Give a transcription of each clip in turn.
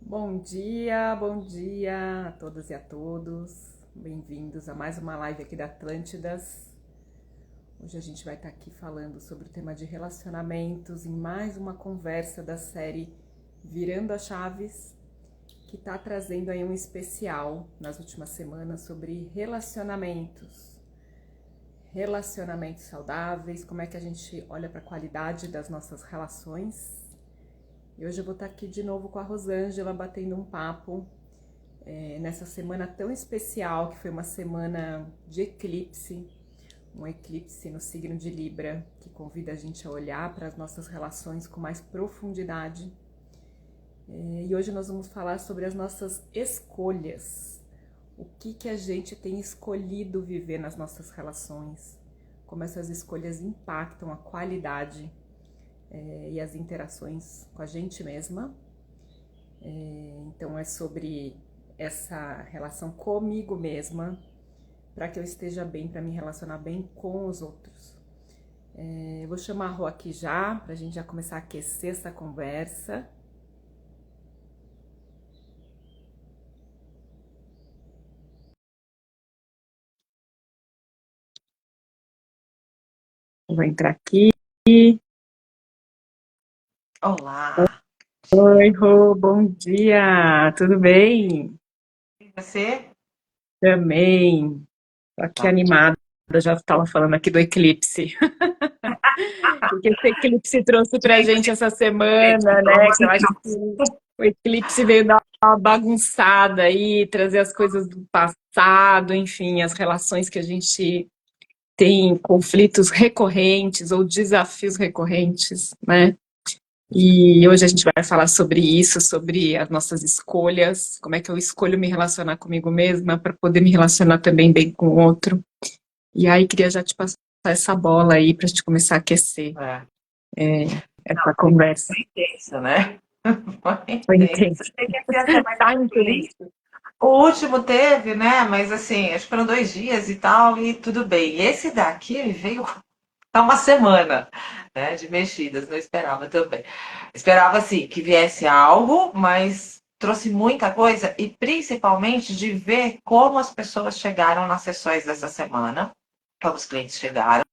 Bom dia a todas e a todos. Bem-vindos a mais uma live aqui da Atlântidas. Hoje a gente vai estar aqui falando sobre o tema de relacionamentos em mais uma conversa da série Virando as Chaves, que está trazendo aí um especial nas últimas semanas sobre relacionamentos. Relacionamentos saudáveis, como é que a gente olha para a qualidade das nossas relações. E hoje eu vou estar aqui de novo com a Rosângela batendo um papo nessa semana tão especial, que foi uma semana de eclipse, um eclipse no signo de Libra, que convida a gente a olhar para as nossas relações com mais profundidade. E hoje nós vamos falar sobre as nossas escolhas, o que a gente tem escolhido viver nas nossas relações, como essas escolhas impactam a qualidade e as interações com a gente mesma. Então é sobre essa relação comigo mesma, para que eu esteja bem, para me relacionar bem com os outros. Eu vou chamar a Rô aqui já, para a gente já começar a aquecer essa conversa. Vou entrar aqui. Olá, Oi, dia. Rô, bom dia, tudo bem? E você? Também, tô aqui Tá. animada, já estava falando aqui do eclipse. O que esse eclipse trouxe pra gente essa semana, Pelo né? amor Que eu de acho que Deus. o eclipse veio dar uma bagunçada aí, trazer as coisas do passado, enfim, as relações que a gente tem, conflitos recorrentes ou desafios recorrentes, né? E hoje a gente vai falar sobre isso, sobre as nossas escolhas, como é que eu escolho me relacionar comigo mesma para poder me relacionar também bem com o outro. E aí queria já te passar essa bola aí para a gente começar a aquecer É. essa conversa. Foi intenso, né? Foi Foi intenso. intenso. Achei que ia ser mais Tá tranquilo. intenso. O último teve, né? Mas assim, acho que foram 2 dias e tal, e tudo bem. Esse daqui veio há uma semana, né? De mexidas, não esperava também. Esperava, assim, que viesse algo, mas trouxe muita coisa, e principalmente de ver como as pessoas chegaram nas sessões dessa semana, como os clientes chegaram.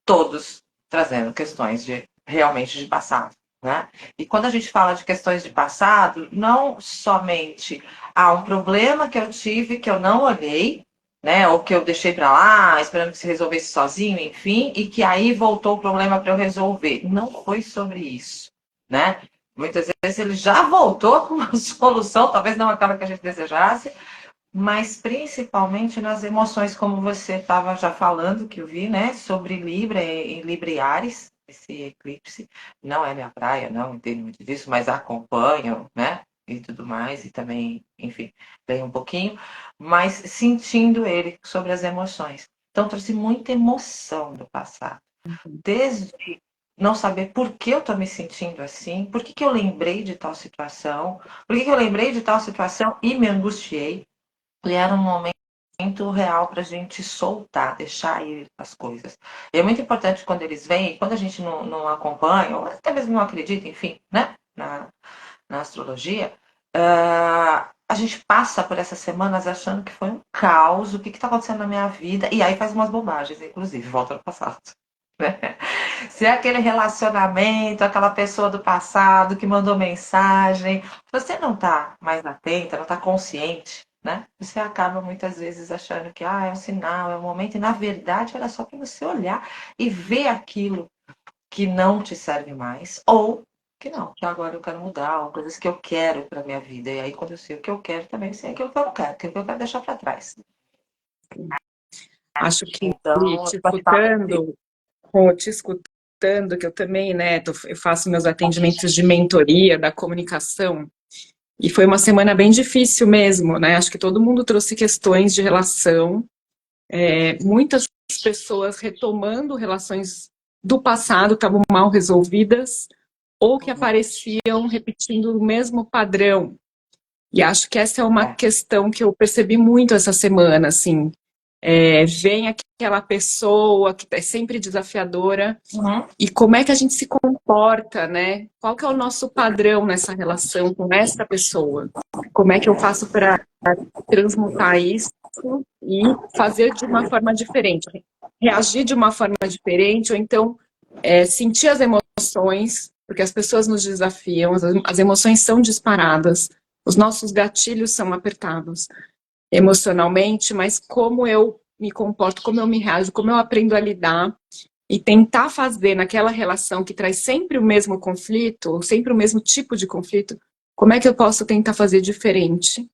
Todos trazendo questões de realmente de passado, né? E quando a gente fala de questões de passado, não somente há um problema que eu tive que eu não olhei, né? Ou que eu deixei para lá, esperando que se resolvesse sozinho, enfim, e que aí voltou o problema para eu resolver. Não foi sobre isso, né? Muitas vezes ele já voltou com uma solução, talvez não aquela que a gente desejasse, mas principalmente nas emoções, como você estava já falando, que eu vi, né, sobre Libra e Libra e Áries, esse eclipse. Não é minha praia, não entendo muito disso, mas acompanho, né, e tudo mais, e também, enfim, leio um pouquinho, mas sentindo ele sobre as emoções. Então, trouxe muita emoção do passado. Desde não saber por que eu estou me sentindo assim, por que eu lembrei de tal situação, por que eu lembrei de tal situação e me angustiei, e era um momento real para a gente soltar, deixar ir as coisas. E é muito importante quando eles vêm, quando a gente não acompanha, ou até mesmo não acredita, enfim, né, na astrologia, a gente passa por essas semanas achando que foi um caos, o que está acontecendo na minha vida, e aí faz umas bobagens, inclusive, volta no passado. Né? Se é aquele relacionamento, aquela pessoa do passado que mandou mensagem, você não está mais atenta, não está consciente, né? Você acaba muitas vezes achando que é um sinal, é um momento, e na verdade era só para você olhar e ver aquilo que não te serve mais, ou que não, que agora eu quero mudar, ou coisas que eu quero para minha vida. E aí, quando eu sei o que eu quero, também sei aquilo que eu não quero, aquilo que eu quero deixar para trás. Acho que Então, te pode estar. escutando, te escutando, que eu também, né, eu faço meus atendimentos de mentoria da comunicação, e foi uma semana bem difícil mesmo, né? Acho que todo mundo trouxe questões de relação, muitas pessoas retomando relações do passado, estavam mal resolvidas, ou que apareciam repetindo o mesmo padrão. E acho que essa é uma É, questão que eu percebi muito essa semana, assim. vem aquela pessoa que é sempre desafiadora, Uhum. e como é que a gente se comporta, né? Qual que é o nosso padrão nessa relação com essa pessoa? Como é que eu faço para transmutar isso e fazer de uma forma diferente? Reagir de uma forma diferente, ou então sentir as emoções, porque as pessoas nos desafiam, as emoções são disparadas, os nossos gatilhos são apertados emocionalmente, mas como eu me comporto, como eu me reajo, como eu aprendo a lidar e tentar fazer naquela relação que traz sempre o mesmo conflito, ou sempre o mesmo tipo de conflito, como é que eu posso tentar fazer diferente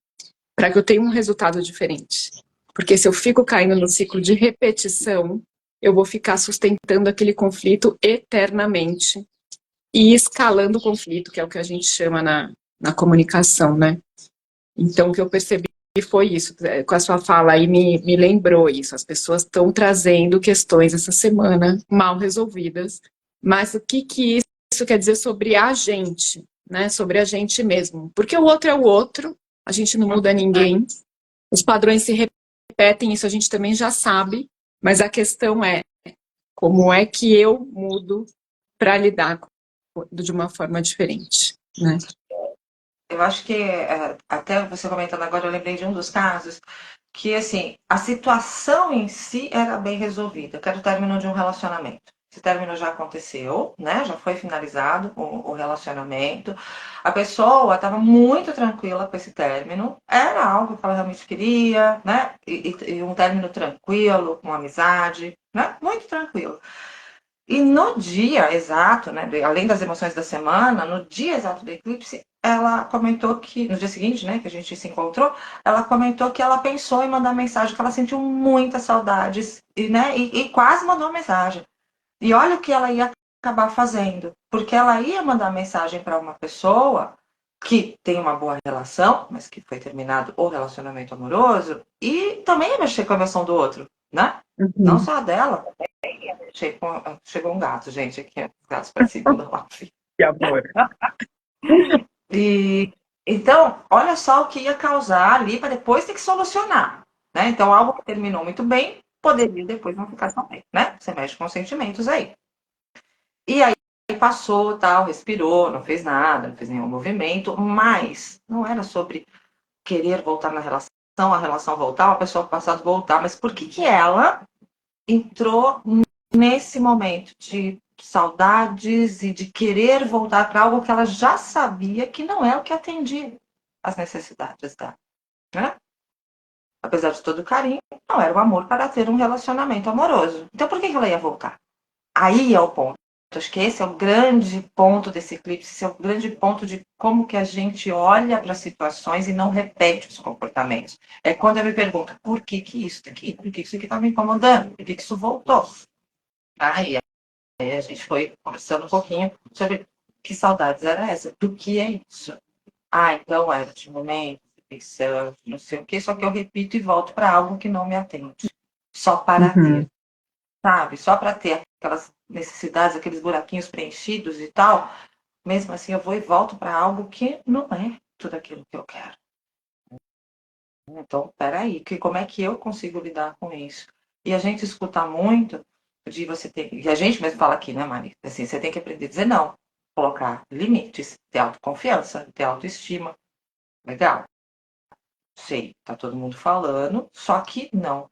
para que eu tenha um resultado diferente? Porque se eu fico caindo no ciclo de repetição, eu vou ficar sustentando aquele conflito eternamente e escalando o conflito, que é o que a gente chama na comunicação, né? Então, o que eu percebi foi isso, com a sua fala aí me lembrou isso. As pessoas estão trazendo questões essa semana mal resolvidas, mas o que isso quer dizer sobre a gente, né? Sobre a gente mesmo. Porque o outro é o outro, a gente não muda ninguém, os padrões se repetem, isso a gente também já sabe, mas a questão é como é que eu mudo para lidar de uma forma diferente, né? Eu acho que, até você comentando agora, eu lembrei de um dos casos que, assim, a situação em si era bem resolvida, que era o término de um relacionamento. Esse término já aconteceu, né? Já foi finalizado o relacionamento. A pessoa estava muito tranquila com esse término, era algo que ela realmente queria, né? E um término tranquilo, com amizade, né? Muito tranquilo. E no dia exato, né, além das emoções da semana, no dia exato do eclipse, ela comentou que, no dia seguinte, né, que a gente se encontrou, ela comentou que ela pensou em mandar mensagem, que ela sentiu muitas saudades, e quase mandou mensagem. E olha o que ela ia acabar fazendo, porque ela ia mandar mensagem para uma pessoa que tem uma boa relação, mas que foi terminado o relacionamento amoroso, e também ia mexer com a emoção do outro, né? Não Uhum. só a dela, chegou um gato, gente, aqui, gatos para segunda live. Que amor. E então, olha só o que ia causar ali para depois ter que solucionar, né? Então, algo que terminou muito bem poderia depois não ficar tão bem, né? Você mexe com sentimentos aí. E aí passou, tal, respirou, não fez nada, não fez nenhum movimento, mas não era sobre querer voltar na relação, a relação voltar, a pessoa passado voltar, mas por que que ela entrou nesse momento de saudades e de querer voltar para algo que ela já sabia que não é o que atendia às necessidades dela, né? Apesar de todo o carinho, não era o amor para ter um relacionamento amoroso. Então, por que ela ia voltar? Aí é o ponto. Acho que esse é o grande ponto desse eclipse, esse é o grande ponto de como que a gente olha para as situações e não repete os comportamentos. É quando eu me pergunto, por que que isso aqui? Por que isso aqui está me incomodando? Por que que isso voltou? Aí a gente foi conversando um pouquinho sobre que saudades era essa, do que é isso. Ah, então era de momento, pensando, não sei o quê, só que eu repito e volto para algo que não me atende. Só para Uhum. ter, sabe? Só para ter aquelas necessidades, aqueles buraquinhos preenchidos e tal. Mesmo assim, eu vou e volto para algo que não é tudo aquilo que eu quero. Então, peraí, como é que eu consigo lidar com isso? E a gente escuta muito de você ter. E a gente mesmo fala aqui, né, Mari? Assim, você tem que aprender a dizer não, colocar limites, ter autoconfiança, ter autoestima. Legal. Sei, tá todo mundo falando, só que não.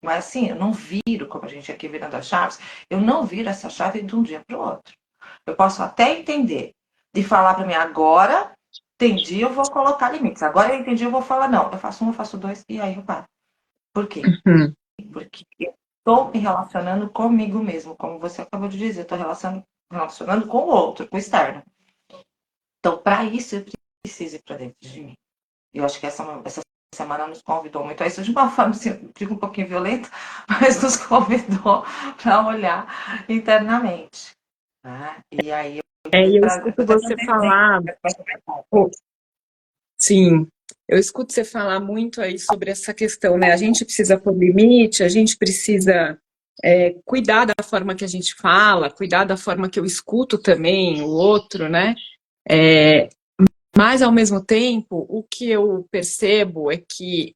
Mas assim, eu não viro, como a gente aqui virando as chaves, eu não viro essa chave de um dia para o outro. Eu posso até entender de falar para mim agora, entendi, eu vou colocar limites. Agora eu entendi, eu vou falar não. Eu faço um, eu faço dois e aí eu paro. Por quê? Uhum. Porque eu estou me relacionando comigo mesmo, como você acabou de dizer, estou relacionando com o outro, com o externo. Então, para isso, eu preciso ir para dentro de mim. Eu acho que essa semana nos convidou muito a isso, de uma forma, assim, digo um pouquinho violenta, mas nos convidou para olhar internamente. Né? E aí eu E fui eu para. escuto você falar, oh, sim, eu escuto você falar muito aí sobre essa questão, né? A gente precisa pôr limite, a gente precisa cuidar da forma que a gente fala, cuidar da forma que eu escuto também o outro, né? É, mas, ao mesmo tempo, o que eu percebo é que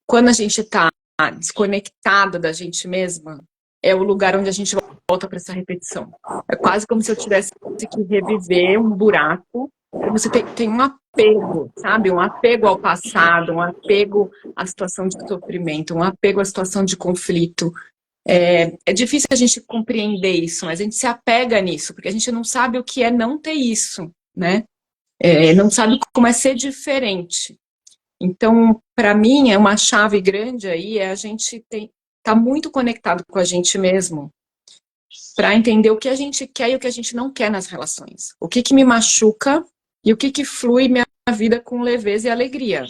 quando a gente está desconectada da gente mesma, é o lugar onde a gente volta para essa repetição. É quase como se eu tivesse que reviver um buraco. Você tem um apego, sabe? Um apego ao passado, um apego à situação de sofrimento, um apego à situação de conflito. É difícil a gente compreender isso, mas a gente se apega nisso, porque a gente não sabe o que é não ter isso, né? Não sabe como é ser diferente. Então, para mim, é uma chave grande aí, a gente tá muito conectado com a gente mesmo para entender o que a gente quer e o que a gente não quer nas relações. O que me machuca e o que flui minha vida com leveza e alegria.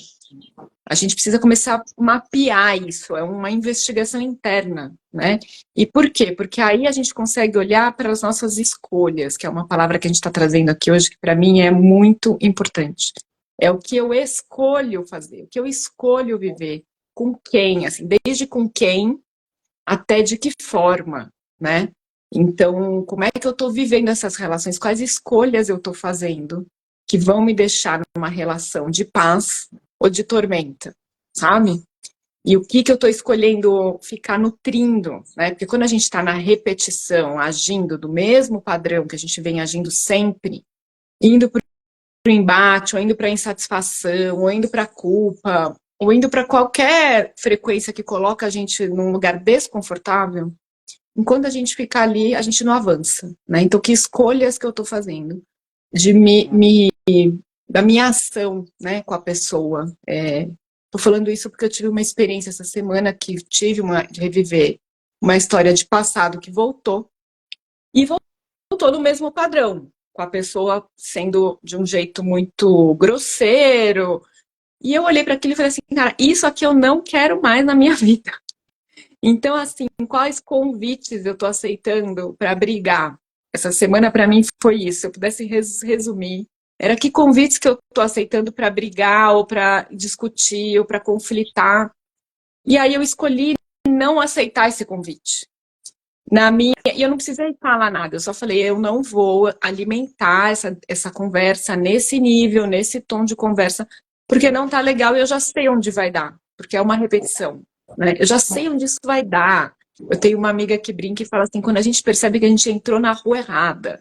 A gente precisa começar a mapear isso, é uma investigação interna, né? E por quê? Porque aí a gente consegue olhar para as nossas escolhas, que é uma palavra que a gente está trazendo aqui hoje, que para mim é muito importante. É o que eu escolho fazer, o que eu escolho viver, com quem, assim, desde com quem até de que forma, né? Então, como é que eu estou vivendo essas relações? Quais escolhas eu estou fazendo que vão me deixar numa relação de paz ou de tormenta, sabe? E o que eu estou escolhendo ficar nutrindo, né? Porque quando a gente está na repetição, agindo do mesmo padrão que a gente vem agindo sempre, indo para o embate, ou indo para a insatisfação, ou indo para a culpa, ou indo para qualquer frequência que coloca a gente num lugar desconfortável, enquanto a gente ficar ali, a gente não avança, né? Então, que escolhas que eu estou fazendo de da minha ação, né, com a pessoa. Tô falando isso porque eu tive uma experiência essa semana que de reviver uma história de passado que voltou e voltou no mesmo padrão, com a pessoa sendo de um jeito muito grosseiro. E eu olhei para aquilo e falei assim, cara, isso aqui eu não quero mais na minha vida. Então, assim, quais convites eu tô aceitando para brigar? Essa semana para mim foi isso. Se eu pudesse resumir, era que convites que eu tô aceitando para brigar ou para discutir ou para conflitar. E aí eu escolhi não aceitar esse convite. E eu não precisei falar nada, eu só falei, eu não vou alimentar essa conversa nesse nível, nesse tom de conversa, porque não tá legal e eu já sei onde vai dar, porque é uma repetição, né? Eu já sei onde isso vai dar. Eu tenho uma amiga que brinca e fala assim, quando a gente percebe que a gente entrou na rua errada,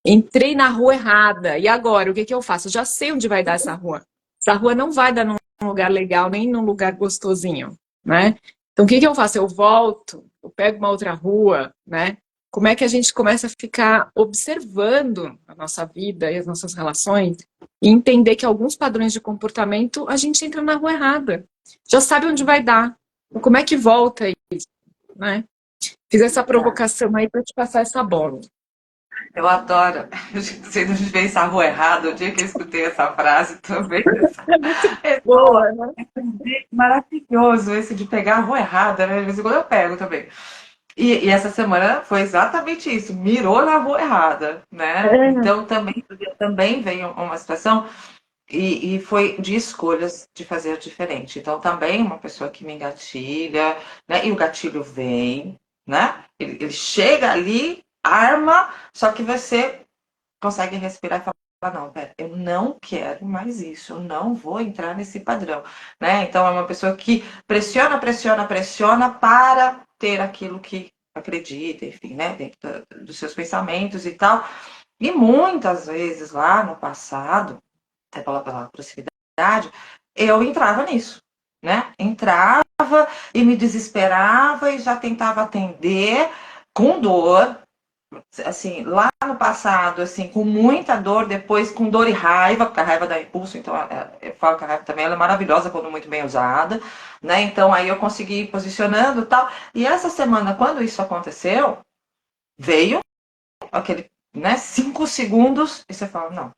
entrei na rua errada, e agora, o que eu faço? Eu já sei onde vai dar essa rua. Essa rua não vai dar num lugar legal, nem num lugar gostosinho, né? Então, o que eu faço? Eu volto, eu pego uma outra rua, né? Como é que a gente começa a ficar observando a nossa vida e as nossas relações e entender que alguns padrões de comportamento a gente entra na rua errada. Já sabe onde vai dar. Então, como é que volta isso, né? Fiz essa provocação aí para te passar essa bola. Eu adoro. Você não fez a rua errada. O dia que eu escutei essa frase também. É muito boa, né? Maravilhoso esse de pegar a rua errada, né? De vez em quando eu pego também. E essa semana foi exatamente isso. Mirou na rua errada, né? Então também veio uma situação e foi de escolhas de fazer diferente. Então também uma pessoa que me engatilha, né? E o gatilho vem, né? Ele chega ali, arma, só que você consegue respirar e falar, não, pera, eu não quero mais isso, eu não vou entrar nesse padrão, né? Então é uma pessoa que pressiona, pressiona, pressiona para ter aquilo que acredita, enfim, né? Dentro dos seus pensamentos e tal. E muitas vezes lá no passado, até pela proximidade, eu entrava nisso, né? Entrava e me desesperava e já tentava atender com dor, assim, lá no passado, assim, com muita dor, depois com dor e raiva, porque a raiva dá impulso, então eu falo que a raiva também ela é maravilhosa quando muito bem usada, né? Então aí eu consegui ir posicionando e tal. E essa semana, quando isso aconteceu, veio aquele, né, 5 segundos, e você fala, não,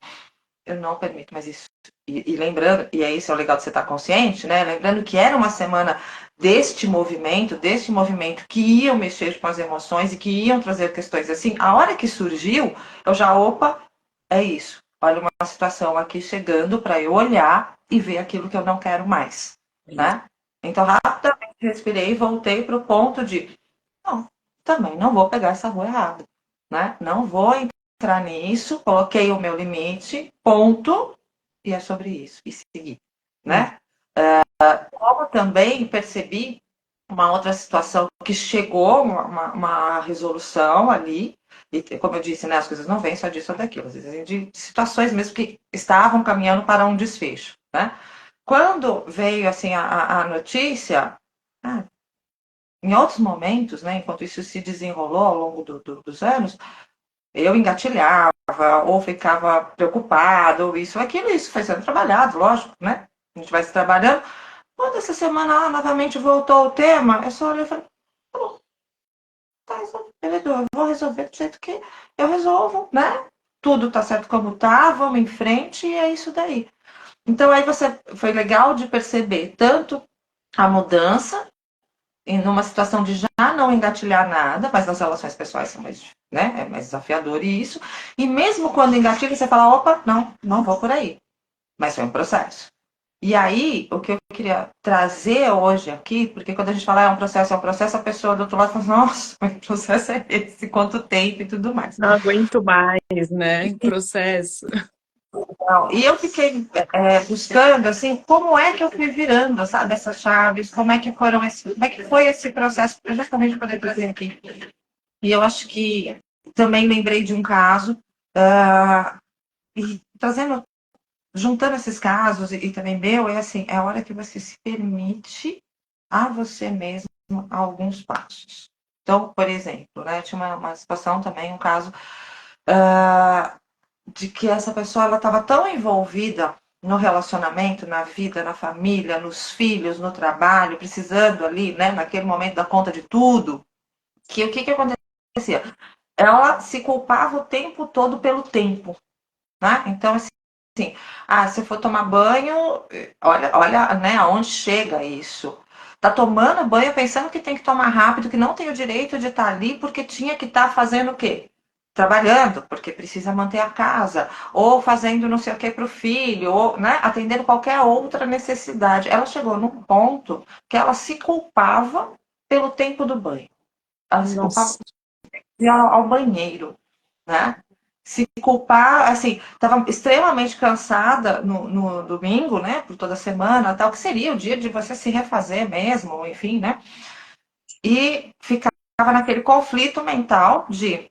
eu não permito mais isso. E lembrando, e é isso é o legal de você estar consciente, né? Lembrando que era uma semana deste movimento que iam mexer com as emoções e que iam trazer questões assim. A hora que surgiu, eu já, opa, é isso. Olha uma situação aqui chegando para eu olhar e ver aquilo que eu não quero mais, né? Então, rapidamente respirei e voltei para o ponto de, não, também não vou pegar essa rua errada, né? Não vou entrar nisso, coloquei o meu limite, ponto, e é sobre isso, e seguir, né? Como também percebi uma outra situação que chegou uma resolução ali, e como eu disse, né, as coisas não vêm só disso ou daquilo, às vezes vêm de situações mesmo que estavam caminhando para um desfecho, né? Quando veio assim a notícia, ah, em outros momentos, né, enquanto isso se desenrolou ao longo dos anos, eu engatilhava, ou ficava preocupado, ou isso, aquilo, isso foi sendo trabalhado, lógico, né? A gente vai se trabalhando. Quando essa semana novamente voltou o tema, eu só olhei e falei, tá bom, tá resolvido, eu vou resolver do jeito que eu resolvo, né? Tudo tá certo como tá, vamos em frente e é isso daí. Então aí foi legal de perceber tanto a mudança em numa situação de já não engatilhar nada, mas nas relações pessoais são mais, né, é mais desafiador isso. E mesmo quando engatilha, você fala, opa, não, não vou por aí. Mas foi um processo. E aí, o que eu queria trazer hoje aqui, porque quando a gente fala é um processo, a pessoa do outro lado fala, nossa, que processo é esse? Quanto tempo e tudo mais. Não aguento mais, né? Processo. Então, e eu fiquei buscando, assim, como é que eu fui virando, sabe, essas chaves, como é que foi esse processo, para justamente poder trazer aqui. E eu acho que também lembrei de um caso, e trazendo, juntando esses casos e também meu, é assim, é a hora que você se permite a você mesmo alguns passos. Então, por exemplo, né, tinha uma situação também, um caso de que essa pessoa ela estava tão envolvida no relacionamento, na vida, na família, nos filhos, no trabalho, precisando ali, né, naquele momento dar conta de tudo, que o que acontecia? Ela se culpava o tempo todo pelo tempo, né? Então, assim, se for tomar banho, olha, né, aonde chega isso. Tá tomando banho pensando que tem que tomar rápido, que não tem o direito de estar ali porque tinha que estar fazendo o quê? Trabalhando, porque precisa manter a casa, ou fazendo não sei o que para o filho, ou, né, atendendo qualquer outra necessidade. Ela chegou num ponto que ela se culpava pelo tempo do banho. Ela se culpava Nossa, de ir ao banheiro, né? Se culpar, assim, estava extremamente cansada no domingo, né? Por toda a semana, tal, que seria o dia de você se refazer mesmo, enfim, né? E ficava naquele conflito mental de,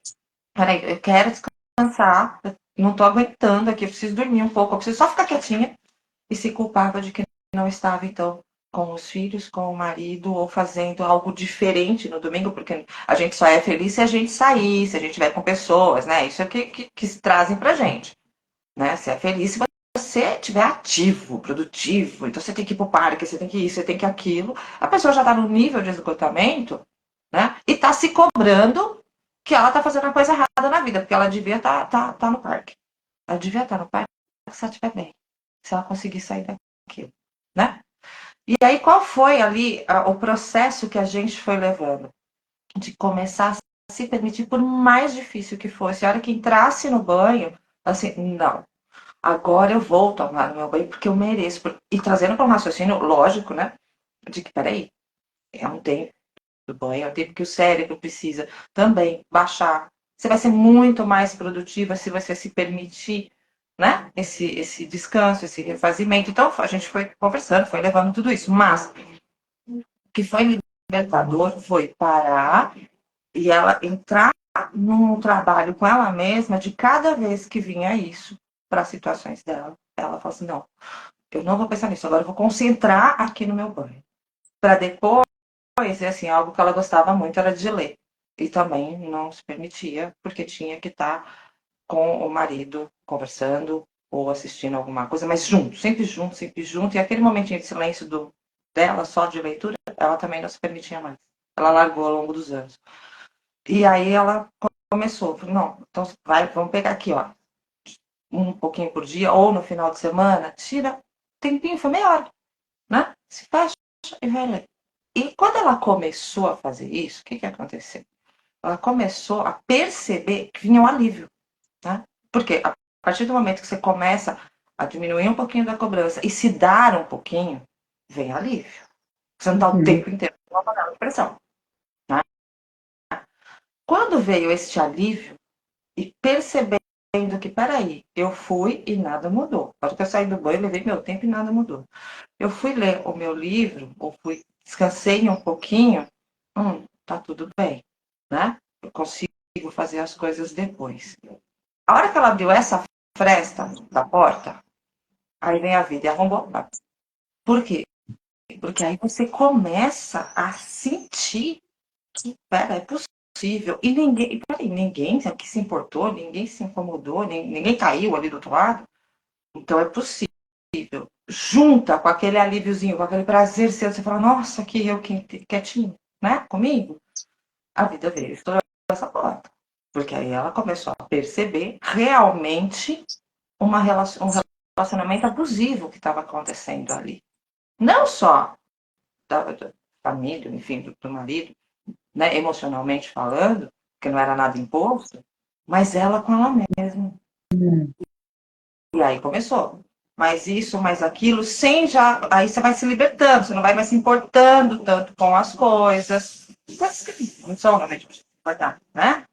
peraí, eu quero descansar, eu não tô aguentando aqui, eu preciso dormir um pouco, eu preciso só ficar quietinha, e se culpava de que não estava, então, com os filhos, com o marido, ou fazendo algo diferente no domingo, porque a gente só é feliz se a gente sair, se a gente estiver com pessoas, né? Isso é o que trazem pra gente, né? Você é feliz se você estiver ativo, produtivo, então você tem que ir pro parque, você tem que ir, você tem que aquilo. A pessoa já está no nível de esgotamento, né? E está se cobrando que ela está fazendo a coisa errada na vida, porque ela devia tá no parque. Ela devia estar no parque se ela estiver bem, se ela conseguir sair daquilo, né? E aí, qual foi ali o processo que a gente foi levando? De começar a se permitir, por mais difícil que fosse, a hora que entrasse no banho, assim, não, agora eu vou tomar no meu banho porque eu mereço. E trazendo para um raciocínio lógico, né? De que, peraí, é um tempo do banho, é um tempo que o cérebro precisa também baixar. Você vai ser muito mais produtiva se você se permitir, né? Esse descanso, esse refazimento. Então, a gente foi conversando, foi levando tudo isso. Mas o que foi libertador foi parar e ela entrar num trabalho com ela mesma de cada vez que vinha isso para as situações dela. Ela falou assim: não, eu não vou pensar nisso, agora eu vou concentrar aqui no meu banho. Para depois, e assim, algo que ela gostava muito era de ler. E também não se permitia, porque tinha que estar com o marido conversando ou assistindo alguma coisa, mas junto, sempre junto, sempre junto. E aquele momentinho de silêncio dela, só de leitura, ela também não se permitia mais. Ela largou ao longo dos anos. E aí ela começou, falou, não, então vamos pegar aqui, ó, um pouquinho por dia, ou no final de semana, tira tempinho, foi meia hora, né? Se fecha e vai ler. E quando ela começou a fazer isso, o que aconteceu? Ela começou a perceber que vinha um alívio, né? Porque a partir do momento que você começa a diminuir um pouquinho da cobrança e se dar um pouquinho, vem alívio. Você não está o uhum. tempo inteiro com uma panela de pressão, né? Quando veio este alívio e perceber que, peraí, eu fui e nada mudou. Para que eu saí do banho, levei meu tempo e nada mudou. Eu fui ler o meu livro, ou descansei um pouquinho, tá tudo bem, né? Eu consigo fazer as coisas depois. A hora que ela abriu essa fresta da porta, aí vem a vida e arrombou. Por quê? Porque aí você começa a sentir que, pera, é possível. E ninguém aqui se importou, ninguém se incomodou, ninguém caiu ali do outro lado. Então é possível. Junta com aquele alíviozinho, com aquele prazer seu, você fala, nossa, que eu quietinho, né? Comigo. A vida veio e estourou essa porta. Porque aí ela começou a perceber realmente um relacionamento abusivo que estava acontecendo ali. Não só da família, enfim, do marido, né, emocionalmente falando, que não era nada imposto, mas ela com ela mesma. E aí começou. Mais isso, mais aquilo, sem já. Aí você vai se libertando, você não vai mais se importando tanto com as coisas. Não são realmente para se importar, né?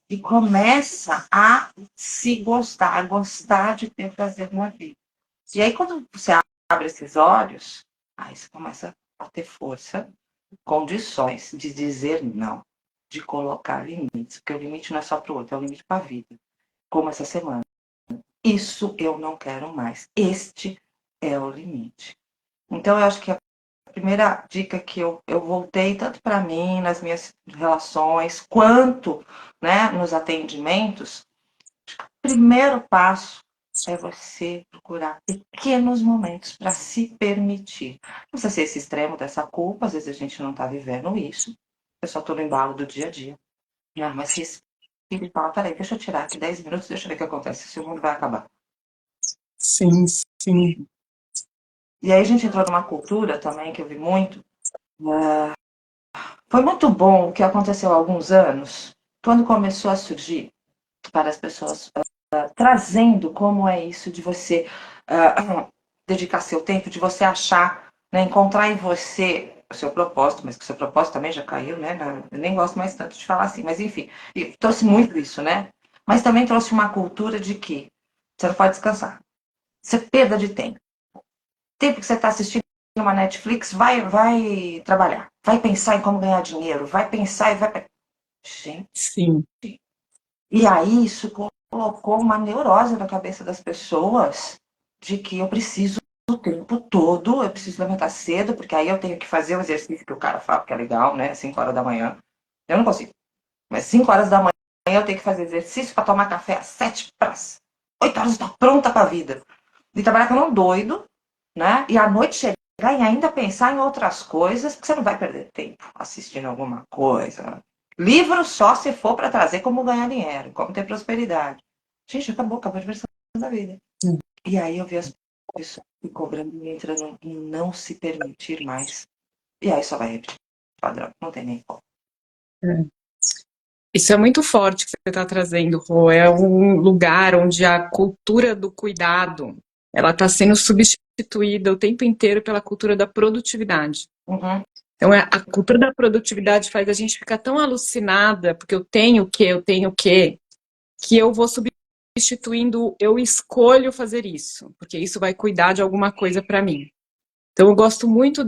E começa a se gostar, a gostar de ter prazer na vida. E aí, quando você abre esses olhos, aí você começa a ter força, condições de dizer não, de colocar limites, porque o limite não é só para o outro, é o limite para a vida. Como essa semana. Isso eu não quero mais. Este é o limite. Então, eu acho que a primeira dica que eu voltei tanto para mim, nas minhas relações, quanto, né, nos atendimentos, o primeiro passo é você procurar pequenos momentos para se permitir. Não precisa ser esse extremo dessa culpa, às vezes a gente não está vivendo isso. Eu só estou no embalo do dia a dia. Mas respira e fala, peraí, deixa eu tirar aqui 10 minutos, deixa eu ver o que acontece, se o mundo vai acabar. Sim, sim. E aí a gente entrou numa cultura também que eu vi muito. Foi muito bom o que aconteceu há alguns anos, quando começou a surgir para as pessoas, trazendo como é isso de você dedicar seu tempo, de você achar, né, encontrar em você o seu propósito, mas que o seu propósito também já caiu, né? Eu nem gosto mais tanto de falar assim, mas enfim, e trouxe muito isso, né? Mas também trouxe uma cultura de que você não pode descansar. Você perda de tempo. Tempo que você está assistindo uma Netflix, vai trabalhar. Vai pensar em como ganhar dinheiro. Vai pensar e vai. Gente. Sim. E aí isso colocou uma neurose na cabeça das pessoas de que eu preciso o tempo todo, eu preciso levantar cedo, porque aí eu tenho que fazer o exercício que o cara fala, que é legal, né? 5 horas da manhã. Eu não consigo. Mas 5 horas da manhã eu tenho que fazer exercício para tomar café às 7 para 8 horas, estou pronta para a vida. De trabalhar como um doido, né? E à noite chegar e ainda pensar em outras coisas, porque você não vai perder tempo assistindo alguma coisa. Livro só se for para trazer como ganhar dinheiro, como ter prosperidade. Gente, acabou a diversão da vida. E aí eu vi as pessoas me cobrando e entrando em não se permitir mais. E aí só vai repetir o padrão, não tem nem como. É. Isso é muito forte que você está trazendo, Rô. É um lugar onde a cultura do cuidado ela está sendo substituída o tempo inteiro pela cultura da produtividade. Uhum. Então, a cultura da produtividade faz a gente ficar tão alucinada, porque eu tenho o que eu vou substituindo, eu escolho fazer isso, porque isso vai cuidar de alguma coisa para mim. Então, eu gosto muito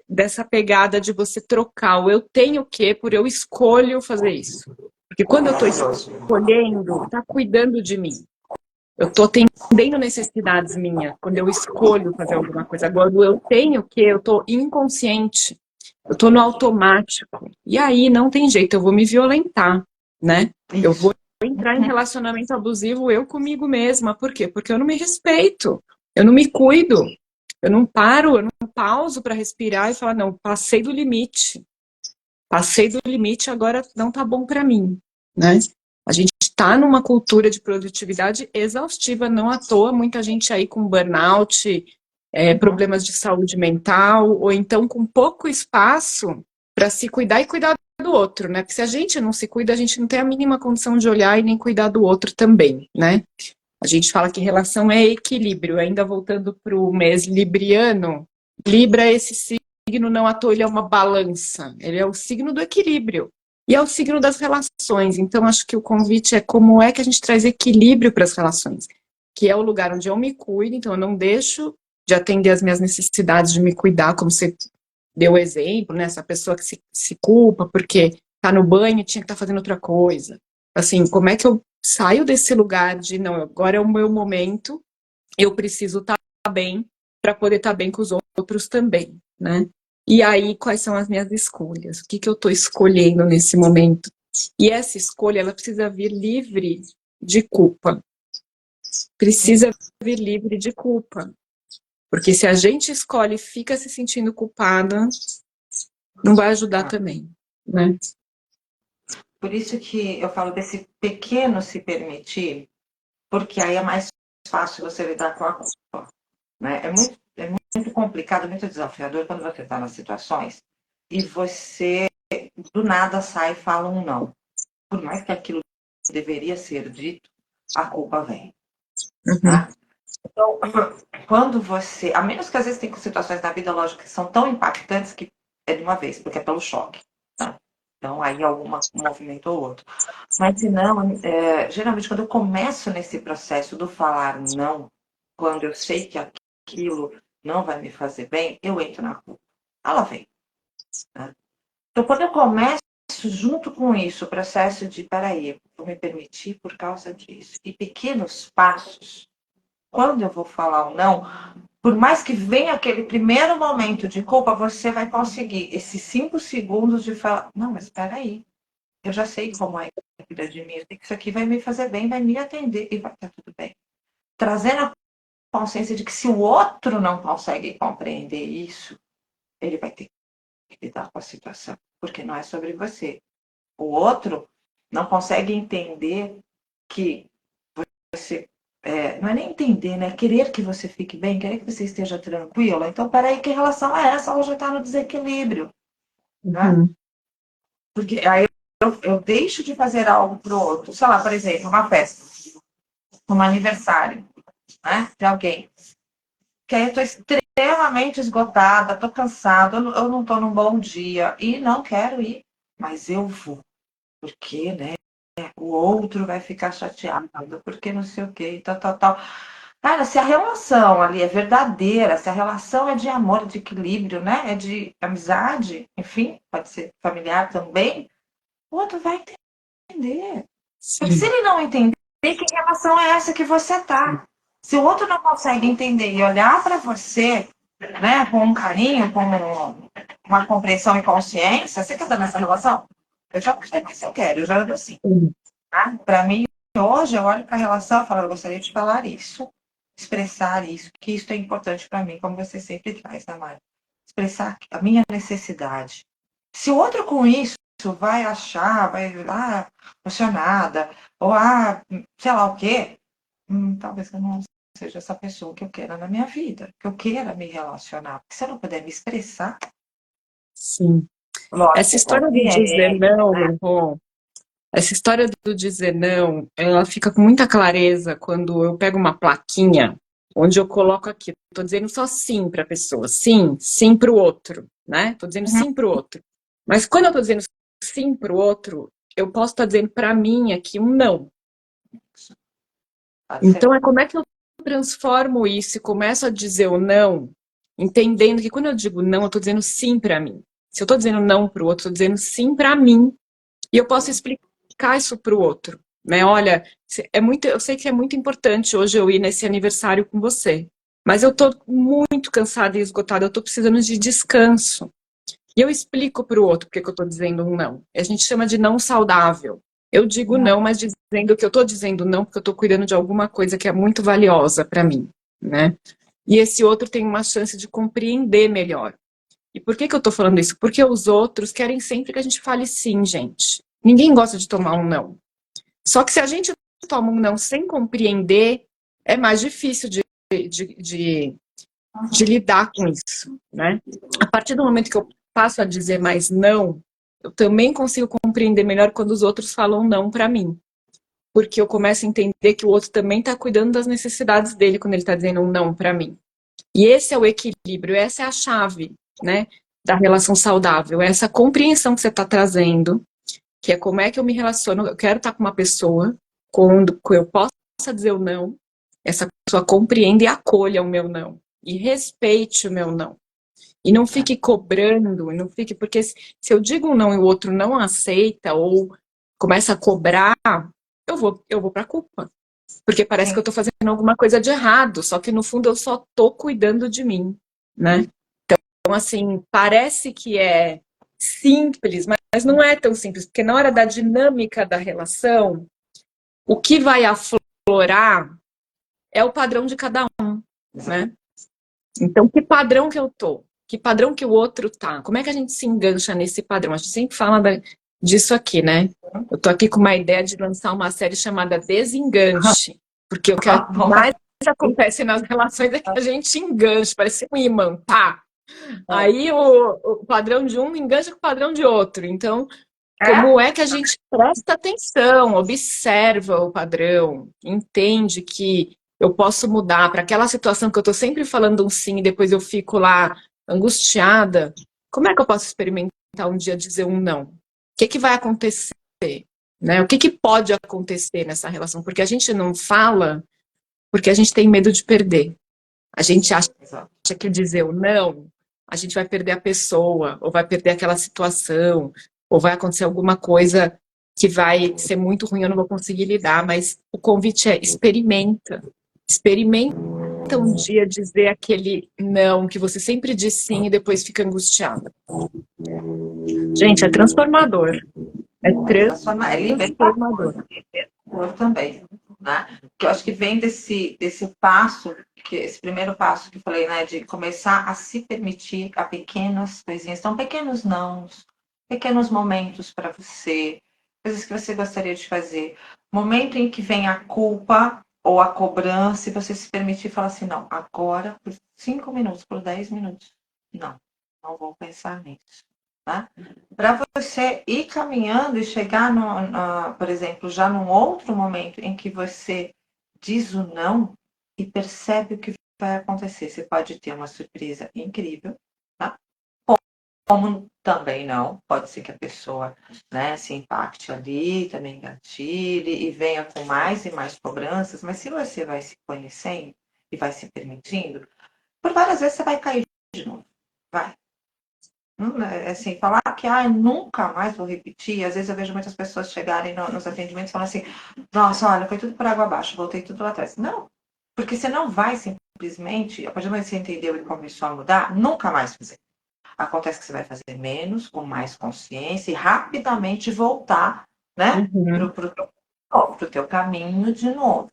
dessa pegada de você trocar o eu tenho o que por eu escolho fazer isso. Porque quando eu estou escolhendo, está cuidando de mim. Eu estou atendendo necessidades minhas quando eu escolho fazer alguma coisa. Agora, eu tenho que, eu estou inconsciente, eu estou no automático. E aí não tem jeito, eu vou me violentar, né? Isso. Eu vou entrar em relacionamento abusivo eu comigo mesma. Por quê? Porque eu não me respeito, eu não me cuido, eu não paro, eu não pauso para respirar e falar, não, passei do limite. Passei do limite, agora não tá bom para mim, né? A gente está numa cultura de produtividade exaustiva, não à toa, muita gente aí com burnout, problemas de saúde mental, ou então com pouco espaço para se cuidar e cuidar do outro, né? Porque se a gente não se cuida, a gente não tem a mínima condição de olhar e nem cuidar do outro também, né? A gente fala que relação é equilíbrio, ainda voltando para o mês libriano, Libra, esse signo não à toa, ele é uma balança, ele é o signo do equilíbrio. E é o signo das relações. Então, acho que o convite é como é que a gente traz equilíbrio para as relações. Que é o lugar onde eu me cuido, então eu não deixo de atender as minhas necessidades de me cuidar, como você deu o exemplo, né? Essa pessoa que se culpa porque tá no banho e tinha que estar fazendo outra coisa. Assim, como é que eu saio desse lugar de, não, agora é o meu momento, eu preciso estar bem para poder estar bem com os outros também, né? E aí, quais são as minhas escolhas? O que eu estou escolhendo nesse momento? E essa escolha, ela precisa vir livre de culpa. Precisa vir livre de culpa. Porque se a gente escolhe e fica se sentindo culpada, não vai ajudar também, né? Por isso que eu falo desse pequeno se permitir, porque aí é mais fácil você lidar com a culpa. Né? É muito complicado, muito desafiador quando você está nas situações e você do nada sai e fala um não. Por mais que aquilo deveria ser dito, a culpa vem. Uhum. Né? Então, quando você. A menos que às vezes tem situações na vida, lógico, que são tão impactantes que é de uma vez, porque é pelo choque. Tá? Então, aí algum movimento ou outro. Mas se não, geralmente quando eu começo nesse processo do falar não, quando eu sei que aquilo não vai me fazer bem, eu entro na culpa. Ela vem. Né? Então, quando eu começo junto com isso, o processo de, peraí, vou me permitir por causa disso, e pequenos passos, quando eu vou falar o não, por mais que venha aquele primeiro momento de culpa, você vai conseguir esses 5 segundos de falar, não, mas espera aí, eu já sei como é cuidar de mim, eu sei que isso aqui vai me fazer bem, vai me atender e vai estar tudo bem. Trazendo a consciência de que se o outro não consegue compreender isso, ele vai ter que lidar com a situação, porque não é sobre você. O outro não consegue entender que você não é nem entender, né? Querer que você fique bem, querer que você esteja tranquila. Então, peraí, que relação é essa? Ela já está no desequilíbrio, né? Uhum. Porque aí eu deixo de fazer algo para o outro. Sei lá, por exemplo, uma festa, um aniversário, né? De alguém. Que aí eu estou extremamente esgotada, estou cansada, eu não estou num bom dia e não quero ir, mas eu vou. Porque, né? O outro vai ficar chateado, porque não sei o quê, tal, tal, tal. Cara, se a relação ali é verdadeira, se a relação é de amor, de equilíbrio, né? É de amizade, enfim, pode ser familiar também, o outro vai entender. Porque se Sim. ele não entender, que relação é essa que você tá? Se o outro não consegue entender e olhar para você, né, com um carinho, com uma compreensão e consciência, você quer estar nessa relação? Eu já sei que eu quero, eu já dou sim. Tá? Para mim, hoje, eu olho para a relação e falo, eu gostaria de falar isso, expressar isso, que isso é importante para mim, como você sempre traz, né, Mari? Expressar a minha necessidade. Se o outro com isso vai achar, vai emocionada, ou sei lá o quê, talvez eu não seja essa pessoa que eu queira na minha vida, que eu queira me relacionar. Porque se eu não puder me expressar, Sim. Essa lógico, história do dizer compreendo, né? não, essa história do dizer não, ela fica com muita clareza quando eu pego uma plaquinha onde eu coloco aqui, estou dizendo só sim para a pessoa, sim, sim para o outro, né? Estou dizendo Uhum. sim para o outro. Mas quando eu estou dizendo sim para o outro, eu posso estar dizendo para mim aqui um não. Pode ser. Então é como é que eu transformo isso e começo a dizer o não, entendendo que quando eu digo não, eu estou dizendo sim para mim. Se eu estou dizendo não para o outro, estou dizendo sim para mim. E eu posso explicar isso para o outro, né? Olha, eu sei que é muito importante hoje eu ir nesse aniversário com você, mas eu tô muito cansada e esgotada, eu tô precisando de descanso. E eu explico para o outro porque que eu tô dizendo um não. A gente chama de não saudável. Eu digo não, mas dizendo que eu tô dizendo não porque eu tô cuidando de alguma coisa que é muito valiosa para mim, né? E esse outro tem uma chance de compreender melhor. E por que eu tô falando isso? Porque os outros querem sempre que a gente fale sim, gente. Ninguém gosta de tomar um não. Só que se a gente toma um não sem compreender, é mais difícil de, de, de lidar com isso, né? A partir do momento que eu passo a dizer mais não, eu também consigo compreender melhor quando os outros falam não para mim. Porque eu começo a entender que o outro também está cuidando das necessidades dele quando ele está dizendo um não para mim. E esse é o equilíbrio, essa é a chave, né, da relação saudável, é essa compreensão que você está trazendo que é como é que eu me relaciono. Eu quero estar com uma pessoa quando eu possa dizer o não, essa pessoa compreenda e acolha o meu não, e respeite o meu não. E não fique cobrando, e não fique, porque se eu digo um não e o outro não aceita, ou começa a cobrar, eu vou para a culpa. Porque parece que eu Sim. tô fazendo alguma coisa de errado, só que no fundo eu só tô cuidando de mim, né? Então, assim, parece que é simples, mas não é tão simples, porque na hora da dinâmica da relação, o que vai aflorar é o padrão de cada um, né? Então, que padrão que eu tô? Que padrão que o outro tá? Como é que a gente se engancha nesse padrão? A gente sempre fala disso aqui, né? Eu tô aqui com uma ideia de lançar uma série chamada Desenganche, porque o que mais acontece nas relações é que a gente engancha, parece um imã, pá! Aí o padrão de um engancha com o padrão de outro. Então, como É? é que a gente presta atenção, observa o padrão, entende que eu posso mudar para aquela situação que eu estou sempre falando um sim e depois eu fico lá angustiada? Como é que eu posso experimentar um dia dizer um não? O que vai acontecer? Né? O que pode acontecer nessa relação? Porque a gente não fala porque a gente tem medo de perder. A gente acha Exato. que dizer o não, a gente vai perder a pessoa, ou vai perder aquela situação, ou vai acontecer alguma coisa que vai ser muito ruim, eu não vou conseguir lidar, mas o convite é experimenta. Experimenta um dia dizer aquele não que você sempre diz sim e depois fica angustiada. Gente, é transformador. É Transformar, é transformador. libertador também, né? Que eu acho que vem desse passo, que esse primeiro passo que eu falei, né, de começar a se permitir a pequenas coisinhas, então pequenos nãos, pequenos momentos para você, coisas que você gostaria de fazer, momento em que vem a culpa ou a cobrança, e você se permitir falar assim, não, agora por 5 minutos, por 10 minutos, não vou pensar nisso. Né? Para você ir caminhando e chegar, por exemplo, já num outro momento em que você diz o não e percebe o que vai acontecer. Você pode ter uma surpresa incrível, tá? Como também não, pode ser que a pessoa, né, se impacte ali, também engatilhe e venha com mais e mais cobranças, mas se você vai se conhecendo e vai se permitindo, por várias vezes você vai cair de novo. Vai. Assim, falar que nunca mais vou repetir. Às vezes eu vejo muitas pessoas chegarem nos atendimentos e falam assim: nossa, olha, foi tudo por água abaixo, voltei tudo lá atrás. Não, porque você não vai simplesmente, a partir do momento que você entendeu e começou a mudar, nunca mais fazer. Acontece que você vai fazer menos, com mais consciência e rapidamente voltar, né, Uhum. pro teu caminho de novo.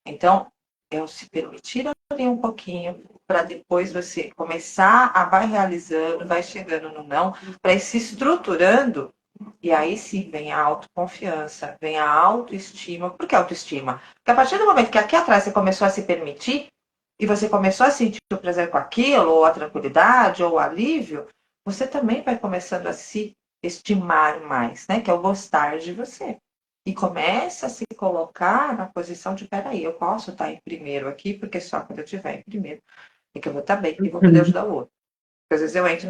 Então, eu se permitir ali um pouquinho, para depois você começar a vai realizando, vai chegando no não, para ir se estruturando, e aí sim vem a autoconfiança, vem a autoestima. Por que autoestima? Porque a partir do momento que aqui atrás você começou a se permitir, e você começou a sentir o prazer com aquilo, ou a tranquilidade, ou o alívio, você também vai começando a se estimar mais, né? Que é o gostar de você. E começa a se colocar na posição de, peraí, eu posso estar em primeiro aqui, porque só quando eu estiver em primeiro é que eu vou estar bem e vou poder Uhum. ajudar o outro. Porque às vezes eu entro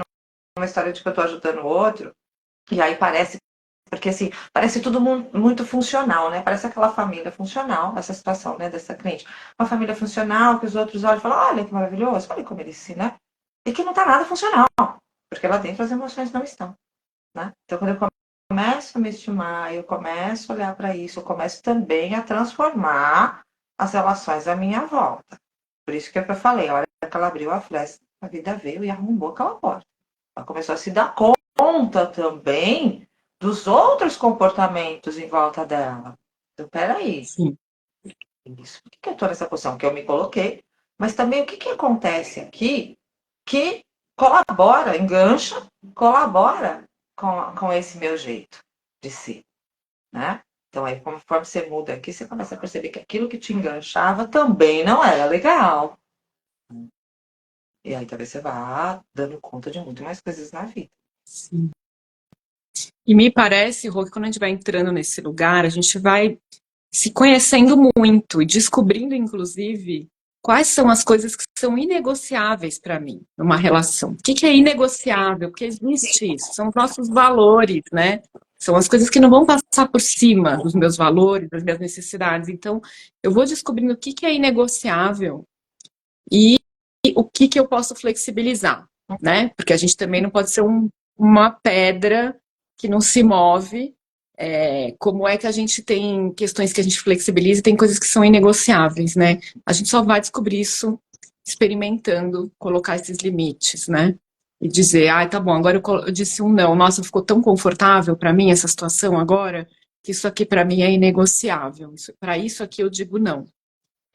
numa história de que eu estou ajudando o outro, e aí parece, porque assim, parece tudo muito funcional, né? Parece aquela família funcional, essa situação, né, dessa cliente. Uma família funcional que os outros olham e falam, olha que maravilhoso, olha como ele se, né? E que não está nada funcional, porque lá dentro as emoções não estão, né? Então, quando eu começo a me estimar, eu começo a olhar para isso, eu começo também a transformar as relações à minha volta. Por isso que eu falei, a hora que ela abriu a flecha, a vida veio e arrombou aquela porta. Ela começou a se dar conta também dos outros comportamentos em volta dela. Então, peraí, Sim. isso, por que eu estou nessa posição? Que eu me coloquei, mas também o que acontece aqui que colabora, engancha, colabora com esse meu jeito de ser, né? Então, aí, conforme você muda aqui, você começa a perceber que aquilo que te enganchava também não era legal. E aí, talvez você vá dando conta de muito mais coisas na vida. Sim. E me parece, Rô, que quando a gente vai entrando nesse lugar, a gente vai se conhecendo muito e descobrindo, inclusive, quais são as coisas que são inegociáveis para mim numa relação. O que é inegociável? Porque existe isso, são os nossos valores, né? São as coisas que não vão passar por cima dos meus valores, das minhas necessidades. Então, eu vou descobrindo o que é inegociável e o que eu posso flexibilizar, né? Porque a gente também não pode ser uma pedra que não se move. Como é que a gente tem questões que a gente flexibiliza e tem coisas que são inegociáveis, né? A gente só vai descobrir isso experimentando, colocar esses limites, né? E dizer, ah, tá bom, agora eu disse um não, nossa, ficou tão confortável para mim essa situação agora, que isso aqui para mim é inegociável. Para isso aqui eu digo não.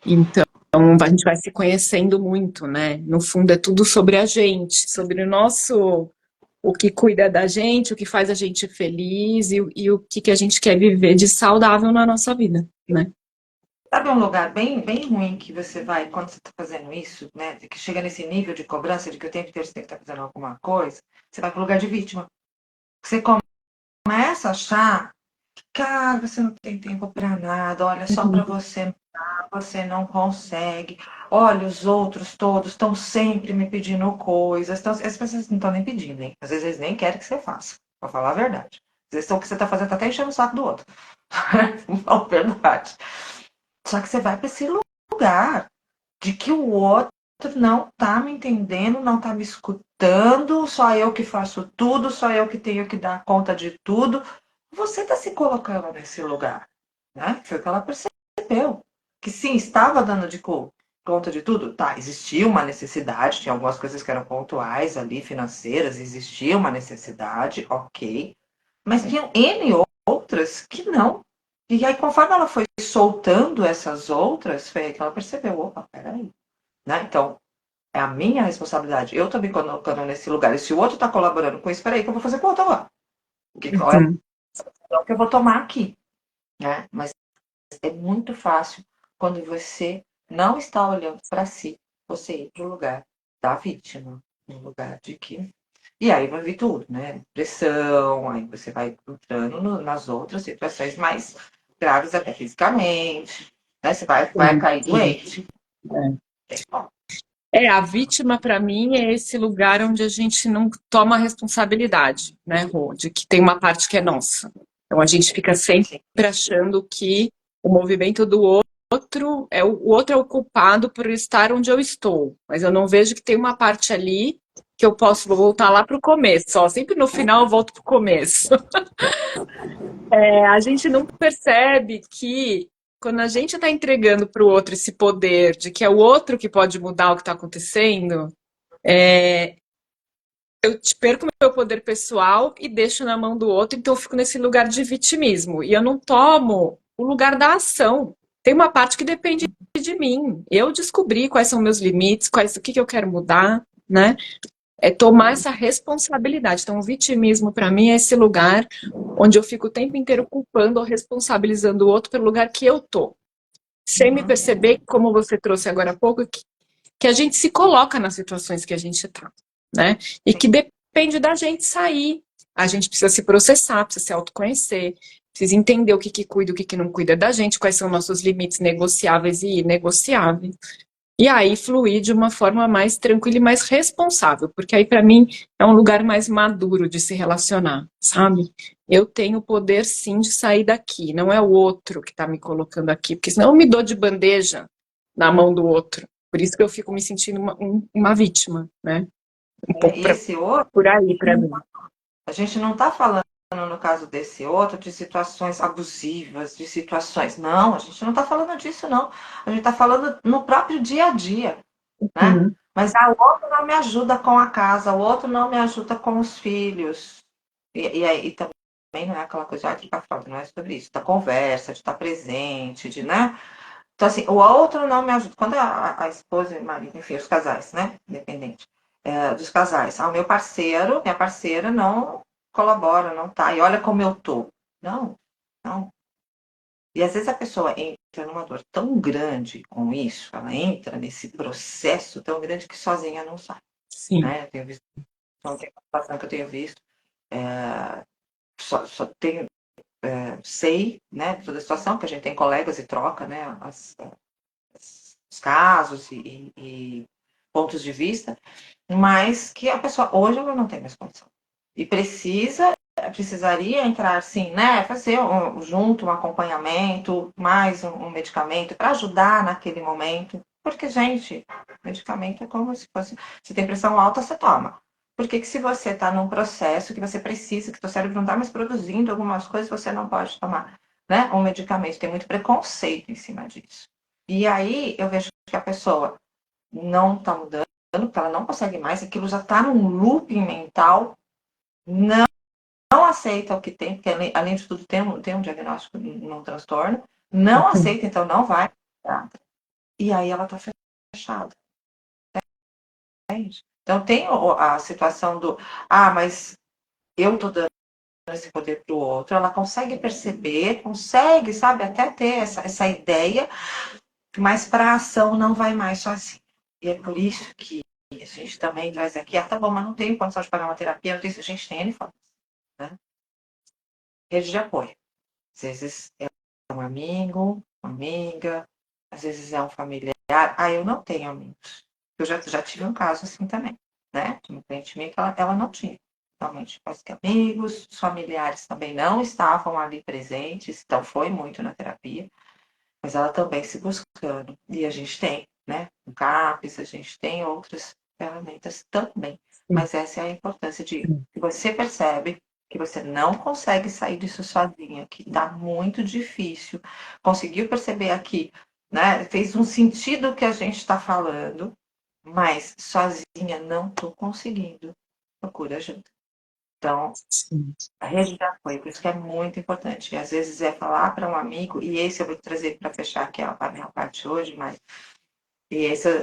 Então, a gente vai se conhecendo muito, né? No fundo, é tudo sobre a gente, sobre o que cuida da gente, o que faz a gente feliz e o que a gente quer viver de saudável na nossa vida, né? Sabe um lugar bem ruim que você vai quando você está fazendo isso, né? Que chega nesse nível de cobrança de que o tempo inteiro você tem que estar fazendo alguma coisa, você vai para o lugar de vítima. Você começa a achar, cara, você não tem tempo para nada, olha, só para você não consegue. Olha, os outros todos estão sempre me pedindo coisas. Então, as pessoas não estão nem pedindo, hein? Às vezes eles nem querem que você faça, para falar a verdade. Às vezes o que você está fazendo tá até enchendo o saco do outro. Não, verdade. Só que você vai para esse lugar de que o outro não tá me entendendo, não tá me escutando, só eu que faço tudo, só eu que tenho que dar conta de tudo. Você está se colocando nesse lugar, né? Foi o que ela percebeu. Que sim, estava dando de conta de tudo. Tá, existia uma necessidade, tinha algumas coisas que eram pontuais ali, financeiras, existia uma necessidade, ok. Mas tinham N outras que não. E aí, conforme ela foi soltando essas outras, foi aí que ela percebeu, opa, peraí. Né? Então, é a minha responsabilidade. Eu também colocando nesse lugar. E se o outro está colaborando com isso, peraí, que eu vou fazer com o outro agora. Qual é a Uhum. decisão que eu vou tomar aqui? Né? Mas é muito fácil quando você não está olhando para si, você ir para o lugar da vítima, no lugar de que. E aí vai vir tudo, né? Pressão, aí você vai entrando nas outras situações mais graves, até fisicamente, né? Você vai Sim, cair doente. a vítima para mim é esse lugar onde a gente não toma a responsabilidade, né, Rô, de que tem uma parte que é nossa. Então a gente fica sempre Sim. achando que o movimento do outro o outro é o culpado por estar onde eu estou, mas eu não vejo que tem uma parte ali que eu posso voltar lá para o começo. Ó, sempre no final eu volto para o começo. A gente não percebe que quando a gente está entregando para o outro esse poder de que é o outro que pode mudar o que está acontecendo, eu te perco meu poder pessoal e deixo na mão do outro, então eu fico nesse lugar de vitimismo. E eu não tomo o lugar da ação. Tem uma parte que depende de mim. Eu descobri quais são meus limites, o que eu quero mudar, né? É tomar essa responsabilidade. Então, o vitimismo, para mim, é esse lugar onde eu fico o tempo inteiro culpando ou responsabilizando o outro pelo lugar que eu tô. Sem me perceber, como você trouxe agora há pouco, que a gente se coloca nas situações que a gente está, né? E que depende da gente sair. A gente precisa se processar, precisa se autoconhecer, precisa entender o que cuida, o que não cuida da gente, quais são nossos limites negociáveis e inegociáveis. E aí fluir de uma forma mais tranquila e mais responsável, porque aí para mim é um lugar mais maduro de se relacionar, sabe? Eu tenho o poder sim de sair daqui, não é o outro que está me colocando aqui, porque senão eu me dou de bandeja na mão do outro. Por isso que eu fico me sentindo uma vítima, né? Um pouco E esse outro, por aí para mim. a gente não está falando, no caso desse outro, de situações abusivas, de situações. Não, a gente não está falando disso, não. A gente está falando no próprio dia a dia, né? Uhum. Mas o outro não me ajuda com a casa, o outro não me ajuda com os filhos. E também não é aquela coisa de ficar falando, não é sobre isso, da conversa, de estar presente, de, né? Então, assim, o outro não me ajuda. Quando a esposa e o marido, enfim, os casais, né? Independente dos casais. Ah, o meu parceiro, minha parceira não colabora, não tá. E olha como eu tô. Não, não. E às vezes a pessoa entra numa dor tão grande com isso, ela entra nesse processo tão grande que sozinha não sai. Sim. Né? Eu tenho visto, não tem situação que eu tenho visto, só tenho, sei, né, toda a situação, que a gente tem colegas e troca, né, as casos e pontos de vista, mas que a pessoa hoje ela não tem mais condição. E precisaria entrar, sim, né? Fazer junto um acompanhamento, mais um medicamento para ajudar naquele momento. Porque, gente, medicamento é como se fosse. Se tem pressão alta, você toma. Porque que se você está num processo que você precisa, que seu cérebro não está mais produzindo algumas coisas, você não pode tomar, né? Um medicamento. Tem muito preconceito em cima disso. E aí eu vejo que a pessoa não está mudando, porque ela não consegue mais, aquilo já está num looping mental, não aceita o que tem, porque além de tudo tem um diagnóstico num transtorno, não aceita, então não vai. E aí ela está fechada. Entende? Então tem a situação do, mas eu estou dando esse poder para o outro, ela consegue perceber, consegue, sabe, até ter essa ideia, mas para a ação não vai mais sozinha. E é por isso que a gente também traz aqui, tá bom, mas não tenho condição de pagar uma terapia, não tem, a gente tem N formas, né? Rede de apoio. Às vezes é um amigo, uma amiga, às vezes é um familiar. Eu não tenho amigos. Eu já tive um caso assim também, né? De uma cliente minha que ela não tinha. Realmente, quase que amigos, os familiares também não estavam ali presentes, então foi muito na terapia, mas ela também se buscando. E a gente tem, né? O CAPS, a gente tem outras ferramentas também. Mas essa é a importância de que você percebe que você não consegue sair disso sozinha, que está muito difícil. Conseguiu perceber aqui, né? Fez um sentido o que a gente está falando, mas sozinha não estou conseguindo. Procura ajuda. Então, a rede de apoio, por isso que é muito importante. E às vezes é falar para um amigo, e esse eu vou trazer para fechar aqui a minha parte hoje, mas e esse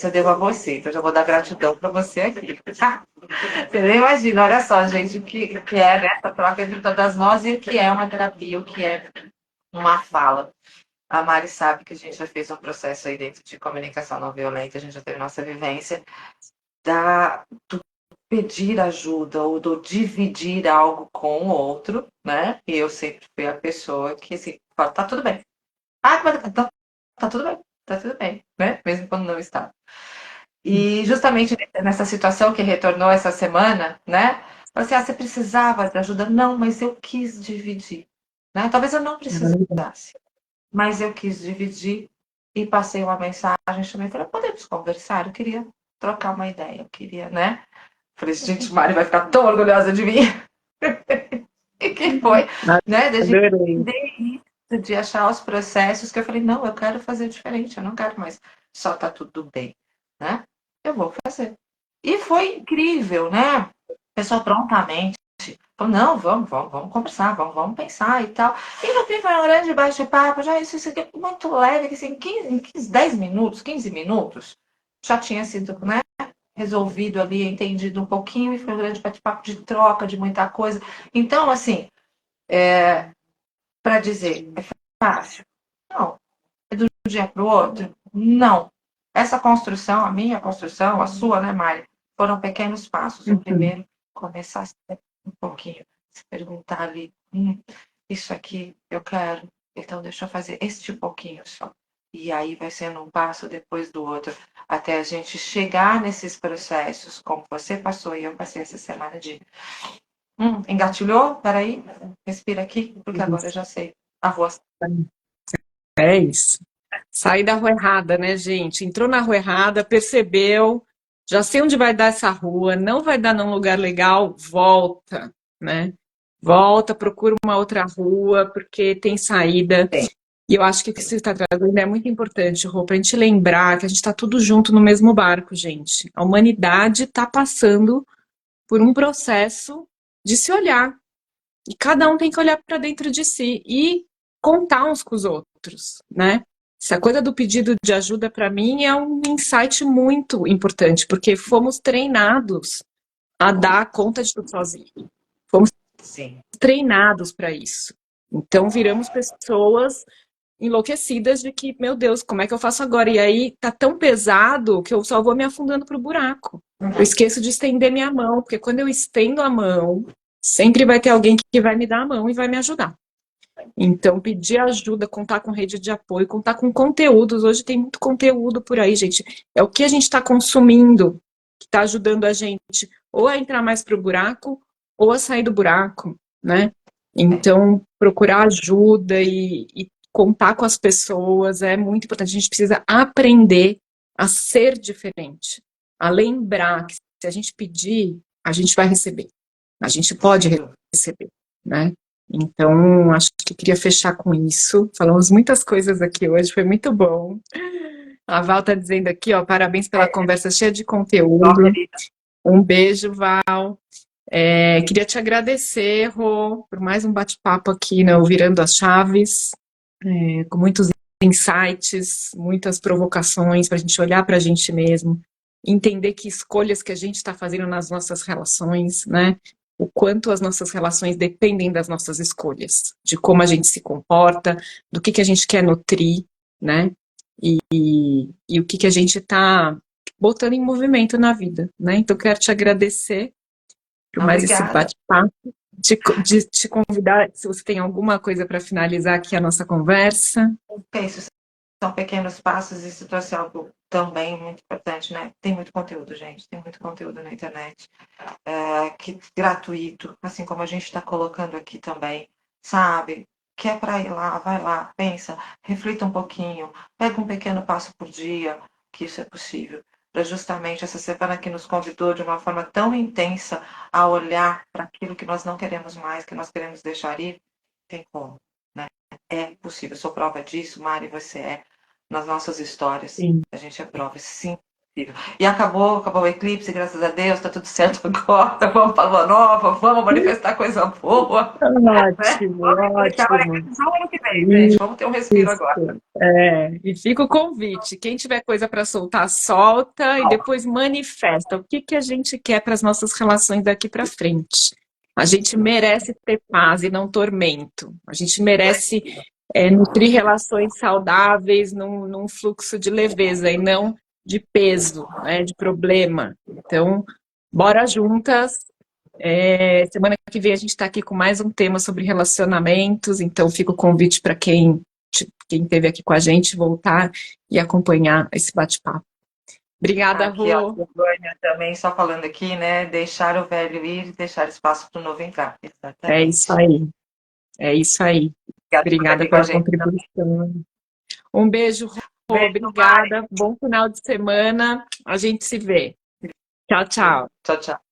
eu devo a você, então eu já vou dar gratidão para você aqui. Você nem imagina, olha só, gente, o que é essa troca entre todas nós e o que é uma terapia, o que é uma fala. A Mari sabe que a gente já fez um processo aí dentro de comunicação não violenta, a gente já teve nossa vivência do pedir ajuda ou do dividir algo com o outro, né? E eu sempre fui a pessoa que assim, fala, tá tudo bem. Tá tudo bem, tá tudo bem, né? Mesmo quando não está. E justamente nessa situação que retornou essa semana, né? Você, você precisava de ajuda? Não, mas eu quis dividir. Né? Talvez eu não precisasse, mas eu quis dividir e passei uma mensagem também. Falei, podemos conversar? Eu queria trocar uma ideia, eu queria, né? Falei, gente, Mari vai ficar tão orgulhosa de mim. E que foi, né? De a gente entender isso, de achar os processos que eu falei, não, eu quero fazer diferente, eu não quero mais só tá tudo bem, né? Eu vou fazer. E foi incrível, né? A pessoa prontamente falou, não, vamos conversar, vamos pensar e tal. E no fim foi um grande bate-papo, já isso aqui é muito leve, que assim, em 15, 10 minutos, 15 minutos, já tinha sido, né? Resolvido ali, entendido um pouquinho, e foi um grande bate-papo de troca de muita coisa. Então, assim, para dizer, é fácil? Não. É do dia para o outro? Não. Essa construção, a minha construção, a sua, né, Mari? Foram pequenos passos. O primeiro, começar a ser um pouquinho, se perguntar ali, isso aqui eu quero, então deixa eu fazer este pouquinho só. E aí vai sendo um passo depois do outro, até a gente chegar nesses processos, como você passou e eu passei essa semana de engatilhou? Peraí, respira aqui, porque agora eu já sei. A rua. É isso. Sair da rua errada, né, gente? Entrou na rua errada, percebeu, já sei onde vai dar essa rua, não vai dar num lugar legal, volta, né? Volta, procura uma outra rua, porque tem saída. Tem. E eu acho que o que você está trazendo é muito importante, Rô, para a gente lembrar que a gente está tudo junto no mesmo barco, gente. A humanidade está passando por um processo de se olhar. E cada um tem que olhar para dentro de si e contar uns com os outros, né? Essa coisa do pedido de ajuda, para mim, é um insight muito importante, porque fomos treinados a dar conta de tudo sozinho. Fomos Sim. treinados para isso. Então, viramos pessoas enlouquecidas de que, meu Deus, como é que eu faço agora? E aí tá tão pesado que eu só vou me afundando pro buraco. Eu esqueço de estender minha mão, porque quando eu estendo a mão, sempre vai ter alguém que vai me dar a mão e vai me ajudar. Então, pedir ajuda, contar com rede de apoio, contar com conteúdos. Hoje tem muito conteúdo por aí, gente. É o que a gente está consumindo que está ajudando a gente ou a entrar mais para o buraco ou a sair do buraco, né? Então, procurar ajuda e contar com as pessoas é muito importante. A gente precisa aprender a ser diferente, a lembrar que se a gente pedir, a gente vai receber. A gente pode receber, né? Então, acho que queria fechar com isso. Falamos muitas coisas aqui hoje, foi muito bom. A Val está dizendo aqui, ó, parabéns pela conversa cheia de conteúdo. Um beijo, Val. Queria te agradecer, Rô, por mais um bate-papo aqui no Virando as Chaves, com muitos insights, muitas provocações para a gente olhar para a gente mesmo, entender que escolhas que a gente está fazendo nas nossas relações, né? O quanto as nossas relações dependem das nossas escolhas, de como a gente se comporta, do que a gente quer nutrir, né? E o que a gente está botando em movimento na vida, né? Então, quero te agradecer por mais esse Obrigada. bate-papo, de te convidar, se você tem alguma coisa para finalizar aqui a nossa conversa. Penso, são pequenos passos, isso trouxe algo também muito importante, né? Tem muito conteúdo, gente, tem muito conteúdo na internet, que gratuito, assim como a gente está colocando aqui também, sabe? Quer para ir lá, vai lá, pensa, reflita um pouquinho, pega um pequeno passo por dia, que isso é possível. Para justamente essa semana que nos convidou de uma forma tão intensa a olhar para aquilo que nós não queremos mais, que nós queremos deixar ir, tem como, né? É possível, eu sou prova disso, Mari, você é. Nas nossas histórias, Sim. a gente é prova, sim. E acabou o eclipse, graças a Deus, tá tudo certo agora. Vamos para a lua nova, vamos manifestar coisa boa, né? Ótimo, Vamos aproveitar, olha, ótimo. só o ano que vem, gente. Vamos ter um respiro agora. Isso. E fica o convite. Quem tiver coisa para soltar, solta e depois manifesta. O que a gente quer para as nossas relações daqui para frente? A gente merece ter paz e não tormento. A gente merece nutrir relações saudáveis num fluxo de leveza e não de peso, né, de problema. Então, bora juntas. Semana que vem a gente está aqui com mais um tema sobre relacionamentos, então fica o convite para quem esteve aqui com a gente voltar e acompanhar esse bate-papo. Obrigada, Aqui, ó, Rô. Silvânia também, só falando aqui, né? Deixar o velho ir e deixar espaço para o novo entrar. É isso Exatamente. aí. É isso aí. Obrigada por estar Obrigada aqui com a pela gente também. contribuição. Um beijo, Rô. Beijo, Mari. Obrigada. Bom final de semana. A gente se vê. Tchau, tchau. Tchau, tchau.